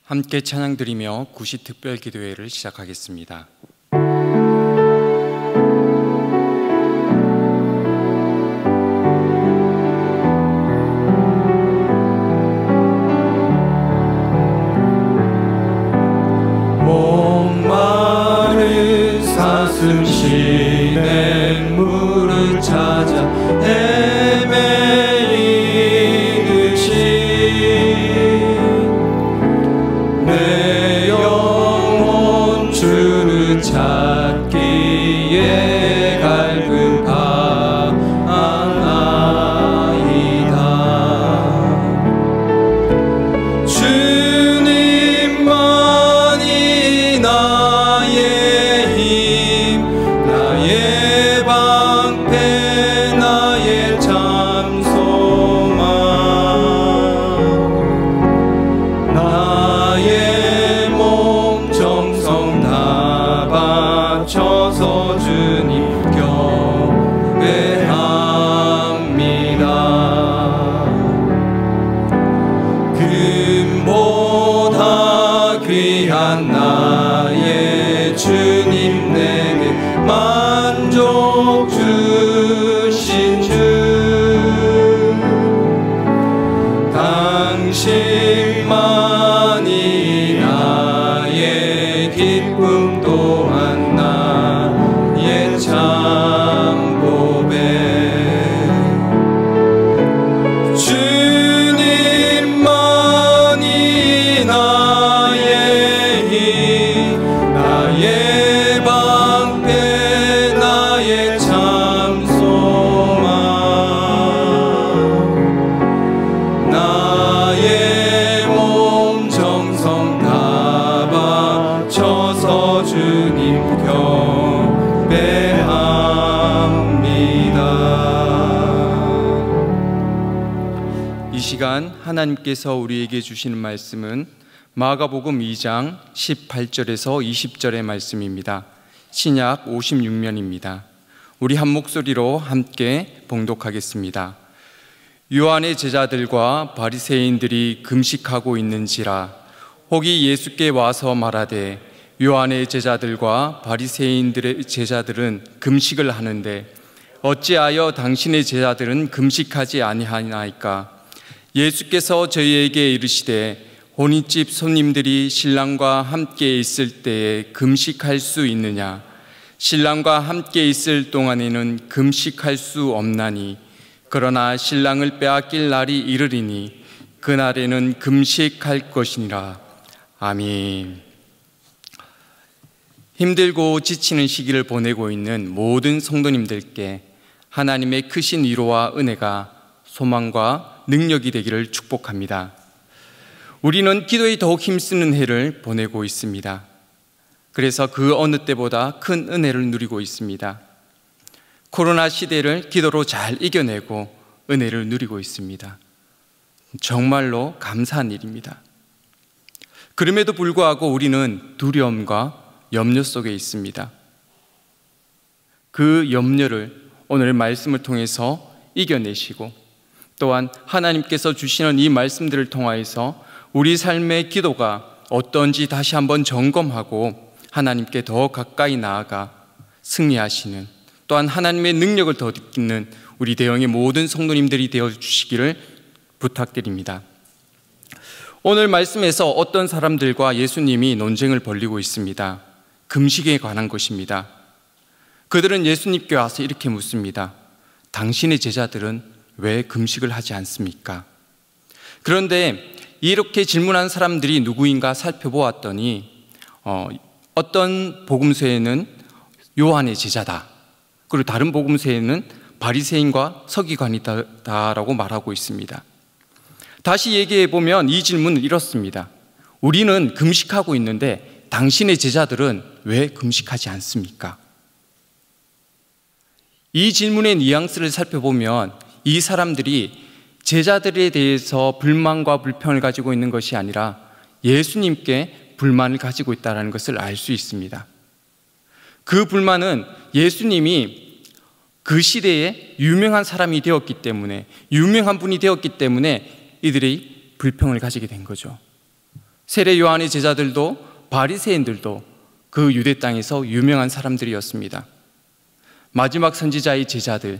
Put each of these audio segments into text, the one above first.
함께 찬양드리며 구시 특별기도회를 시작하겠습니다. 목마른 사슴 시냇물을 찾아 헤매이듯이 내 영혼 주를 찾기에 갈급하나이다. 주님만이 나의 힘, 나의 방패, 나의 참 소망, 나의 몸 정성 다 바쳐서 주님 경배합니다. 금보다 귀한 나의 주님, 내게 만족 주신 주, 당신만이 나의 기쁨 또한 나의 참 고백. 주님만이 나의 힘, 나의 방패, 나의 참 소망, 나의 몸 정성 다 바쳐서 주님 경배합니다. 이 시간 하나님께서 우리에게 주시는 말씀은 마가복음 2장 18절에서 20절의 말씀입니다. 신약 56면입니다. 우리 한 목소리로 함께 봉독하겠습니다. 요한의 제자들과 바리새인들이 금식하고 있는지라 혹이 예수께 와서 말하되 요한의 제자들과 바리새인들의 제자들은 금식을 하는데 어찌하여 당신의 제자들은 금식하지 아니하나이까? 예수께서 저희에게 이르시되 혼인집 손님들이 신랑과 함께 있을 때에 금식할 수 있느냐? 신랑과 함께 있을 동안에는 금식할 수 없나니 그러나 신랑을 빼앗길 날이 이르리니 그날에는 금식할 것이니라. 아멘. 힘들고 지치는 시기를 보내고 있는 모든 성도님들께 하나님의 크신 위로와 은혜가 소망과 능력이 되기를 축복합니다. 우리는 기도에 더욱 힘쓰는 해를 보내고 있습니다. 그래서 그 어느 때보다 큰 은혜를 누리고 있습니다. 코로나 시대를 기도로 잘 이겨내고 은혜를 누리고 있습니다. 정말로 감사한 일입니다. 그럼에도 불구하고 우리는 두려움과 염려 속에 있습니다. 그 염려를 오늘의 말씀을 통해서 이겨내시고 또한 하나님께서 주시는 이 말씀들을 통하여서 우리 삶의 기도가 어떤지 다시 한번 점검하고 하나님께 더 가까이 나아가 승리하시는, 또한 하나님의 능력을 더 느끼는 우리 대형의 모든 성도님들이 되어주시기를 부탁드립니다. 오늘 말씀에서 어떤 사람들과 예수님이 논쟁을 벌이고 있습니다. 금식에 관한 것입니다. 그들은 예수님께 와서 이렇게 묻습니다. 당신의 제자들은 왜 금식을 하지 않습니까? 그런데 이렇게 질문한 사람들이 누구인가 살펴보았더니 어떤 복음서에는 요한의 제자다, 그리고 다른 복음서에는 바리새인과 서기관이다라고 말하고 있습니다. 다시 얘기해 보면 이 질문은 이렇습니다. 우리는 금식하고 있는데 당신의 제자들은 왜 금식하지 않습니까? 이 질문의 뉘앙스를 살펴보면 이 사람들이 제자들에 대해서 불만과 불평을 가지고 있는 것이 아니라 예수님께 불만을 가지고 있다는 것을 알 수 있습니다. 그 불만은 예수님이 그 시대에 유명한 사람이 되었기 때문에, 유명한 분이 되었기 때문에 이들이 불평을 가지게 된 거죠. 세례 요한의 제자들도 바리새인들도 그 유대 땅에서 유명한 사람들이었습니다. 마지막 선지자의 제자들,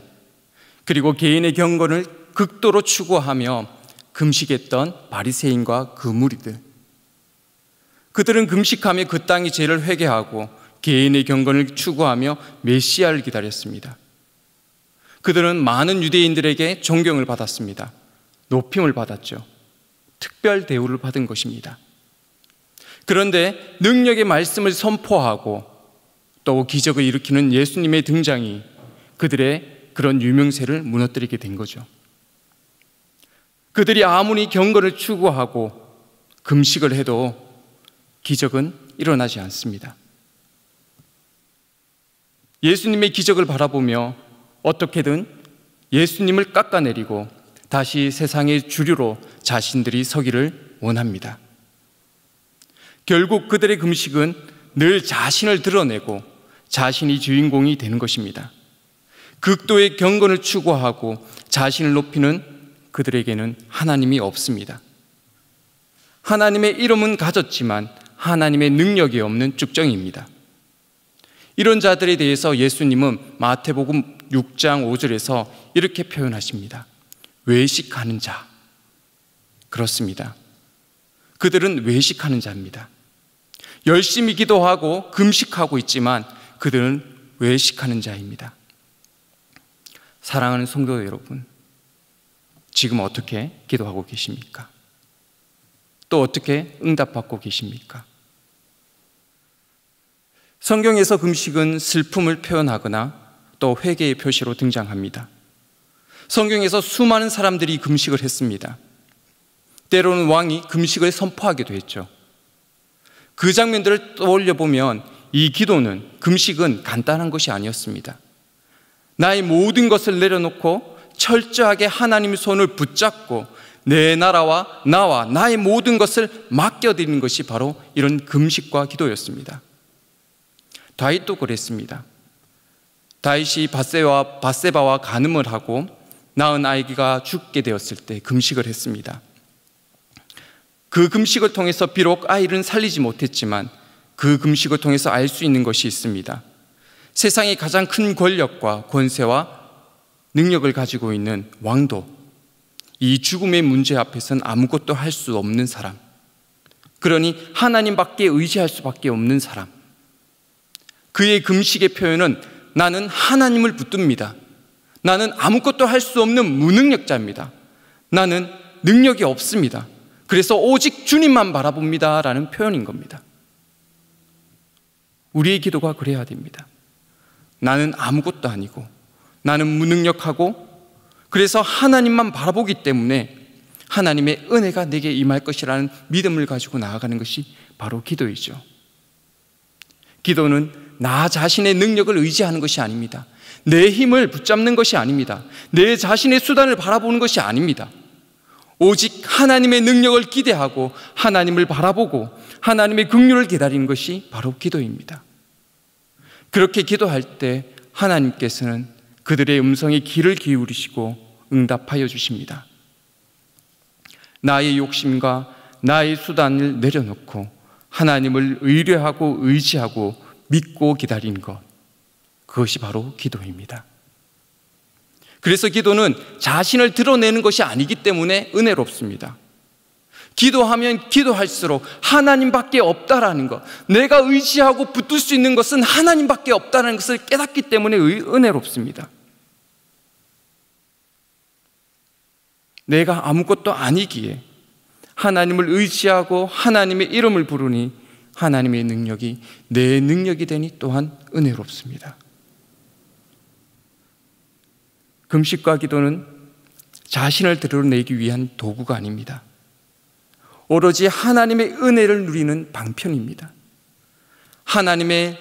그리고 개인의 경건을 극도로 추구하며 금식했던 바리새인과 그 무리들, 그들은 금식하며 그 땅의 죄를 회개하고 개인의 경건을 추구하며 메시아를 기다렸습니다. 그들은 많은 유대인들에게 존경을 받았습니다. 높임을 받았죠. 특별 대우를 받은 것입니다. 그런데 능력의 말씀을 선포하고 또 기적을 일으키는 예수님의 등장이 그들의 그런 유명세를 무너뜨리게 된 거죠. 그들이 아무리 경건을 추구하고 금식을 해도 기적은 일어나지 않습니다. 예수님의 기적을 바라보며 어떻게든 예수님을 깎아내리고 다시 세상의 주류로 자신들이 서기를 원합니다. 결국 그들의 금식은 늘 자신을 드러내고 자신이 주인공이 되는 것입니다. 극도의 경건을 추구하고 자신을 높이는 그들에게는 하나님이 없습니다. 하나님의 이름은 가졌지만 하나님의 능력이 없는 쭉정이입니다. 이런 자들에 대해서 예수님은 마태복음 6장 5절에서 이렇게 표현하십니다. 외식하는 자. 그렇습니다. 그들은 외식하는 자입니다. 열심히 기도하고 금식하고 있지만 그들은 외식하는 자입니다. 사랑하는 성도 여러분, 지금 어떻게 기도하고 계십니까? 또 어떻게 응답받고 계십니까? 성경에서 금식은 슬픔을 표현하거나 또 회개의 표시로 등장합니다. 성경에서 수많은 사람들이 금식을 했습니다. 때로는 왕이 금식을 선포하기도 했죠. 그 장면들을 떠올려 보면 이 기도는, 금식은 간단한 것이 아니었습니다. 나의 모든 것을 내려놓고 철저하게 하나님의 손을 붙잡고 내 나라와 나와 나의 모든 것을 맡겨드리는 것이 바로 이런 금식과 기도였습니다. 다윗도 그랬습니다. 다윗이 밧세바와 간음을 하고 낳은 아이가 죽게 되었을 때 금식을 했습니다. 그 금식을 통해서 비록 아이를 살리지 못했지만 그 금식을 통해서 알 수 있는 것이 있습니다. 세상의 가장 큰 권력과 권세와 능력을 가지고 있는 왕도 이 죽음의 문제 앞에서는 아무것도 할 수 없는 사람, 그러니 하나님밖에 의지할 수밖에 없는 사람, 그의 금식의 표현은 나는 하나님을 붙듭니다. 나는 아무것도 할 수 없는 무능력자입니다. 나는 능력이 없습니다. 그래서 오직 주님만 바라봅니다 라는 표현인 겁니다. 우리의 기도가 그래야 됩니다. 나는 아무것도 아니고 나는 무능력하고 그래서 하나님만 바라보기 때문에 하나님의 은혜가 내게 임할 것이라는 믿음을 가지고 나아가는 것이 바로 기도이죠. 기도는 나 자신의 능력을 의지하는 것이 아닙니다. 내 힘을 붙잡는 것이 아닙니다. 내 자신의 수단을 바라보는 것이 아닙니다. 오직 하나님의 능력을 기대하고 하나님을 바라보고 하나님의 긍휼을 기다리는 것이 바로 기도입니다. 그렇게 기도할 때 하나님께서는 그들의 음성에 귀를 기울이시고 응답하여 주십니다. 나의 욕심과 나의 수단을 내려놓고 하나님을 의뢰하고 의지하고 믿고 기다리는 것, 그것이 바로 기도입니다. 그래서 기도는 자신을 드러내는 것이 아니기 때문에 은혜롭습니다. 기도하면 기도할수록 하나님밖에 없다라는 것, 내가 의지하고 붙들 수 있는 것은 하나님밖에 없다는 것을 깨닫기 때문에 은혜롭습니다. 내가 아무것도 아니기에 하나님을 의지하고 하나님의 이름을 부르니 하나님의 능력이 내 능력이 되니 또한 은혜롭습니다. 금식과 기도는 자신을 드러내기 위한 도구가 아닙니다. 오로지 하나님의 은혜를 누리는 방편입니다. 하나님의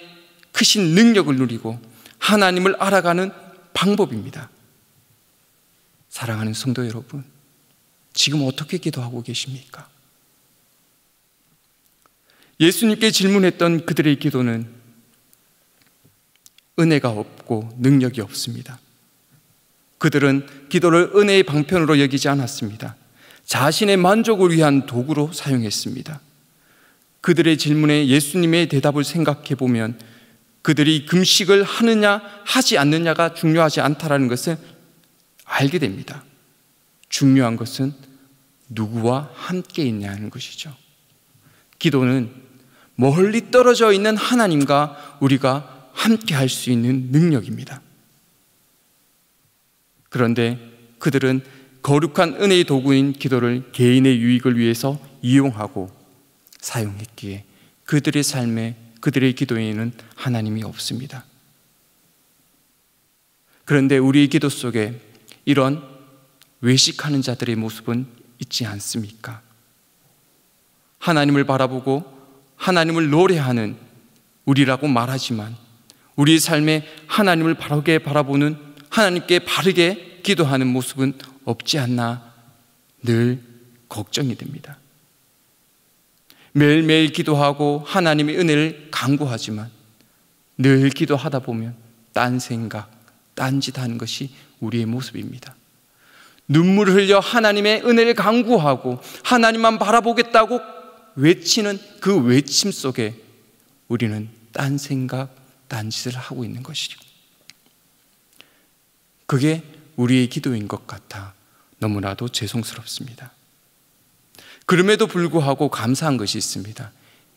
크신 능력을 누리고 하나님을 알아가는 방법입니다. 사랑하는 성도 여러분, 지금 어떻게 기도하고 계십니까? 예수님께 질문했던 그들의 기도는 은혜가 없고 능력이 없습니다. 그들은 기도를 은혜의 방편으로 여기지 않았습니다. 자신의 만족을 위한 도구로 사용했습니다. 그들의 질문에 예수님의 대답을 생각해 보면 그들이 금식을 하느냐 하지 않느냐가 중요하지 않다라는 것을 알게 됩니다. 중요한 것은 누구와 함께 있냐는 것이죠. 기도는 멀리 떨어져 있는 하나님과 우리가 함께 할 수 있는 능력입니다. 그런데 그들은 거룩한 은혜의 도구인 기도를 개인의 유익을 위해서 이용하고 사용했기에 그들의 삶에, 그들의 기도에는 하나님이 없습니다. 그런데 우리의 기도 속에 이런 외식하는 자들의 모습은 있지 않습니까? 하나님을 바라보고 하나님을 노래하는 우리라고 말하지만 우리의 삶에 하나님을 바르게 바라보는, 하나님께 바르게 기도하는 모습은 없지 않나 늘 걱정이 됩니다. 매일매일 기도하고 하나님의 은혜를 간구하지만 늘 기도하다 보면 딴 생각, 딴짓 하는 것이 우리의 모습입니다. 눈물을 흘려 하나님의 은혜를 간구하고 하나님만 바라보겠다고 외치는 그 외침 속에 우리는 딴 생각, 딴짓을 하고 있는 것이죠. 그게 우리의 기도인 것 같아 너무나도 죄송스럽습니다. 그럼에도 불구하고 감사한 것이 있습니다.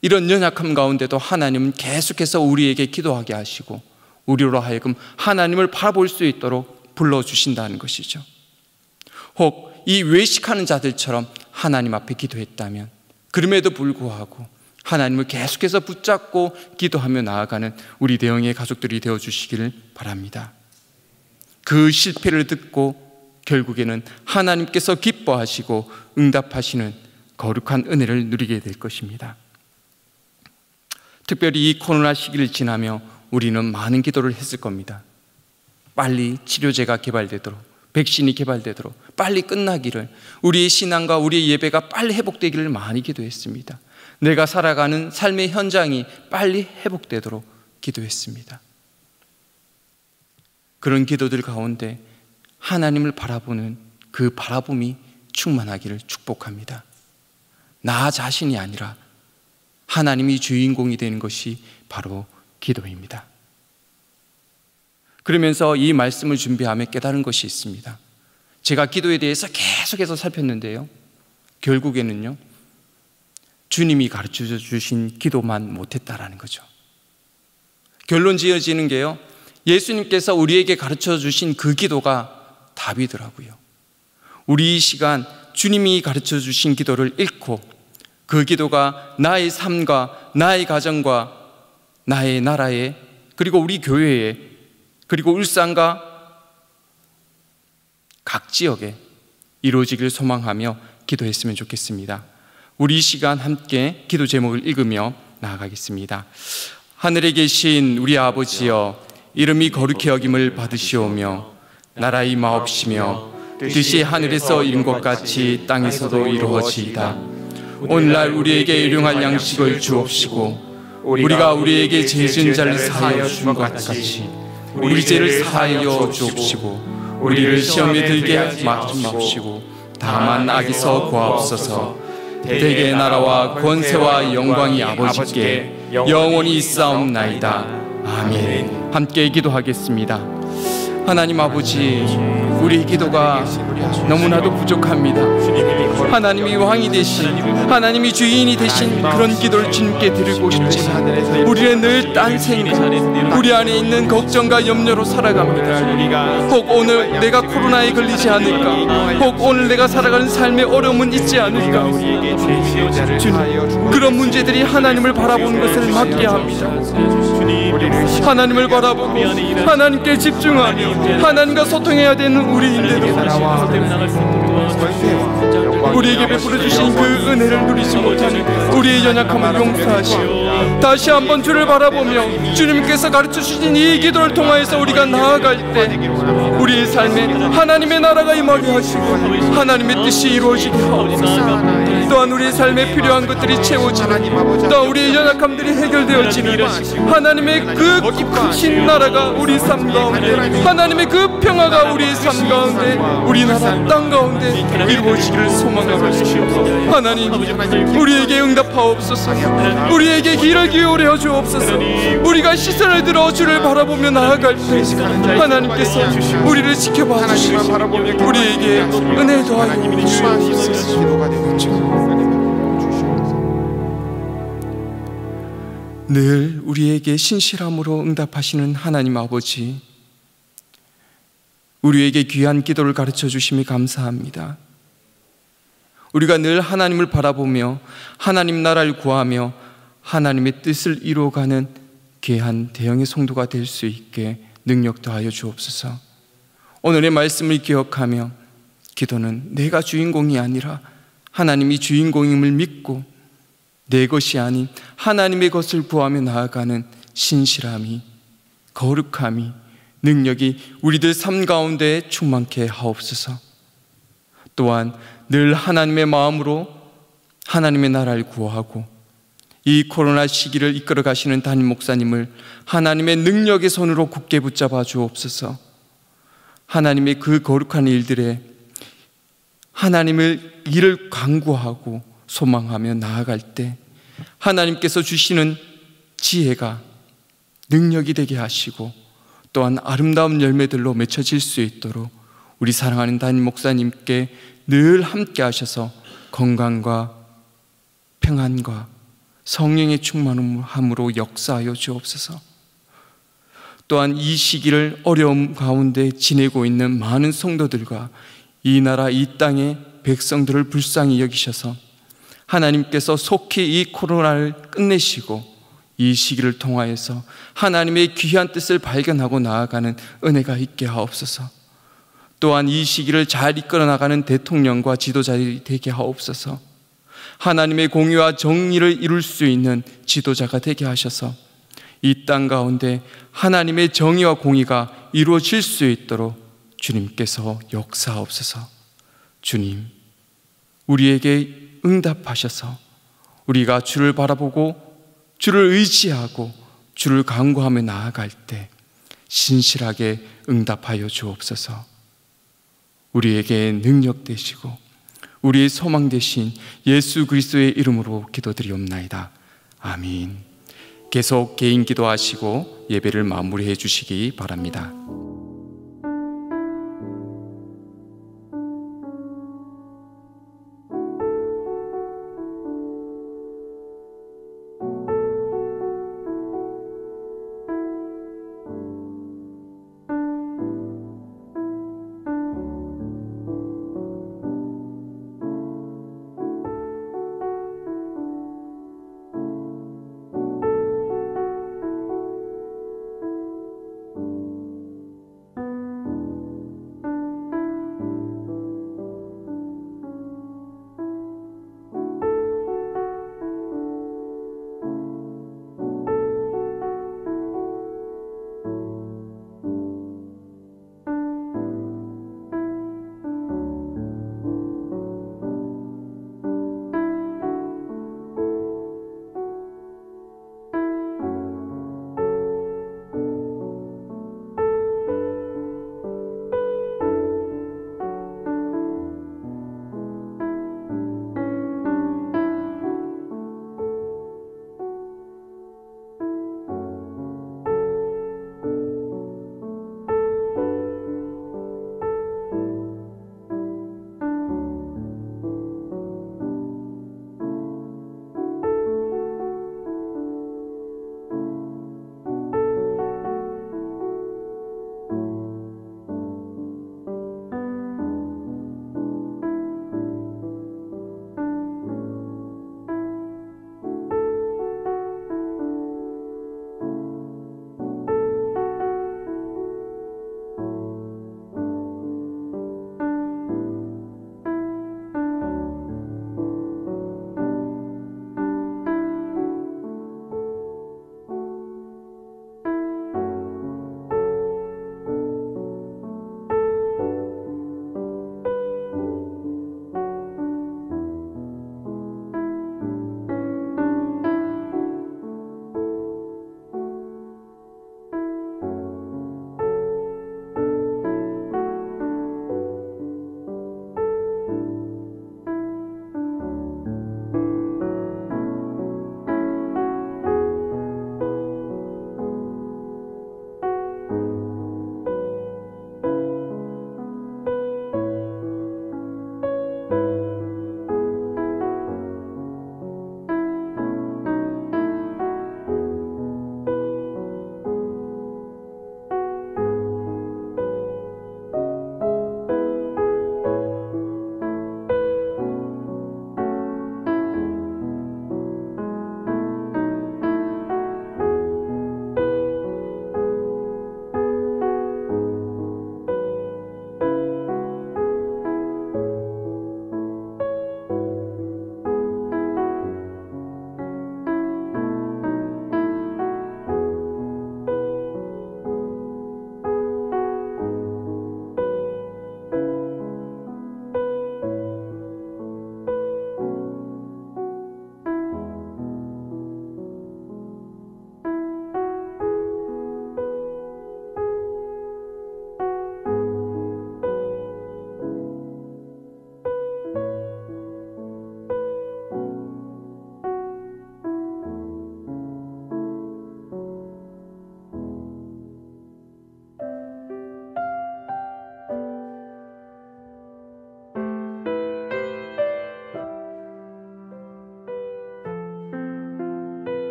이런 연약함 가운데도 하나님은 계속해서 우리에게 기도하게 하시고 우리로 하여금 하나님을 바라볼 수 있도록 불러주신다는 것이죠. 혹 이 외식하는 자들처럼 하나님 앞에 기도했다면 그럼에도 불구하고 하나님을 계속해서 붙잡고 기도하며 나아가는 우리 대형의 가족들이 되어주시기를 바랍니다. 그 실패를 듣고 결국에는 하나님께서 기뻐하시고 응답하시는 거룩한 은혜를 누리게 될 것입니다. 특별히 이 코로나 시기를 지나며 우리는 많은 기도를 했을 겁니다. 빨리 치료제가 개발되도록, 백신이 개발되도록, 빨리 끝나기를, 우리의 신앙과 우리의 예배가 빨리 회복되기를 많이 기도했습니다. 내가 살아가는 삶의 현장이 빨리 회복되도록 기도했습니다. 그런 기도들 가운데 하나님을 바라보는 그 바라봄이 충만하기를 축복합니다. 나 자신이 아니라 하나님이 주인공이 되는 것이 바로 기도입니다. 그러면서 이 말씀을 준비하며 깨달은 것이 있습니다. 제가 기도에 대해서 계속해서 살폈는데요, 결국에는요 주님이 가르쳐 주신 기도만 못했다라는 거죠. 결론 지어지는 게요, 예수님께서 우리에게 가르쳐 주신 그 기도가 답이더라고요. 우리 이 시간 주님이 가르쳐 주신 기도를 잃고 그 기도가 나의 삶과 나의 가정과 나의 나라에, 그리고 우리 교회에, 그리고 울산과 각 지역에 이루어지길 소망하며 기도했으면 좋겠습니다. 우리 이 시간 함께 기도 제목을 읽으며 나아가겠습니다. 하늘에 계신 우리 아버지여, 이름이 거룩히 여김을 받으시오며 나라의 마옵시며 뜻이 하늘에서 이룬 것 같이 땅에서도 이루어지이다. 오늘날 우리에게 일용할 양식을 주옵시고 우리가 우리에게 죄 지은 자를 사하여 준 것 같이 우리 죄를 사하여 주옵시고 우리를 시험에 들게 하지 마옵시고 다만 악에서 구하옵소서. 대개의 나라와 권세와 영광이 아버지께 영원히 있사옵나이다. 아멘. 함께 기도하겠습니다. 하나님 아버지, 우리 기도가 너무나도 부족합니다. 하나님이 왕이 되신, 하나님이 주인이 되신 그런 기도를 주님께 드리고 싶지만 우리는 늘 딴 생각, 우리 안에 있는 걱정과 염려로 살아갑니다. 혹 오늘 내가 코로나에 걸리지 않을까, 혹 오늘 내가 살아가는 삶의 어려움은 있지 않을까. 주님, 그런 문제들이 하나님을 바라보는 것을 막게 합니다. 하나님을 바라보고 하나님께 집중하며 하나님과 소통해야 되는 우리인데도 우리에게 베풀어 주신 그 은혜를 누리지 못하는 우리의 연약함을 용서하시고 다시 한번 주를 바라보며 주님께서 가르쳐 주신 이 기도를 통하여서 우리가 나아갈 때 우리의 삶에 하나님의 나라가 임하게 하시고 하나님의 뜻이 이루어지게 하옵소서. 또한 또한 우리의 삶에 필요한 것들이 채워지는, 또한 우리의 연약함들이 해결되어지는 하나님의 그 크신 나라가 우리 삶 가운데, 하나님의 그 평화가 우리의 삶 가운데, 우리나라 땅 가운데 이루어지기를 소망합니다. 하나님, 우리에게 응답하옵소서. 우리에게 길을 기울여 주옵소서. 우리가 시선을 들어 주를 바라보며 나아갈 때 하나님께서 우리를 지켜봐 주시고 우리에게 은혜 더하여 주옵소서. 늘 우리에게 신실함으로 응답하시는 하나님 아버지, 우리에게 귀한 기도를 가르쳐 주심이 감사합니다. 우리가 늘 하나님을 바라보며 하나님 나라를 구하며 하나님의 뜻을 이루어가는 귀한 대형의 성도가 될 수 있게 능력 더하여 주옵소서. 오늘의 말씀을 기억하며 기도는 내가 주인공이 아니라 하나님이 주인공임을 믿고 내 것이 아닌 하나님의 것을 구하며 나아가는 신실함이, 거룩함이, 능력이 우리들 삶 가운데 충만케 하옵소서. 또한 늘 하나님의 마음으로 하나님의 나라를 구하고 이 코로나 시기를 이끌어 가시는 담임 목사님을 하나님의 능력의 손으로 굳게 붙잡아 주옵소서. 하나님의 그 거룩한 일들에 하나님의 일을 간구하고 소망하며 나아갈 때 하나님께서 주시는 지혜가 능력이 되게 하시고 또한 아름다운 열매들로 맺혀질 수 있도록 우리 사랑하는 담임 목사님께 늘 함께 하셔서 건강과 평안과 성령의 충만함으로 역사하여 주옵소서. 또한 이 시기를 어려움 가운데 지내고 있는 많은 성도들과 이 나라 이 땅의 백성들을 불쌍히 여기셔서 하나님께서 속히 이 코로나를 끝내시고 이 시기를 통하여서 하나님의 귀한 뜻을 발견하고 나아가는 은혜가 있게 하옵소서. 또한 이 시기를 잘 이끌어 나가는 대통령과 지도자들이 되게 하옵소서. 하나님의 공의와 정의를 이룰 수 있는 지도자가 되게 하셔서 이 땅 가운데 하나님의 정의와 공의가 이루어질 수 있도록 주님께서 역사하옵소서. 주님, 우리에게 응답하셔서 우리가 주를 바라보고 주를 의지하고 주를 간구하며 나아갈 때 신실하게 응답하여 주옵소서. 우리에게 능력 되시고 우리의 소망 되신 예수 그리스도의 이름으로 기도드리옵나이다. 아멘. 계속 개인 기도하시고 예배를 마무리해 주시기 바랍니다.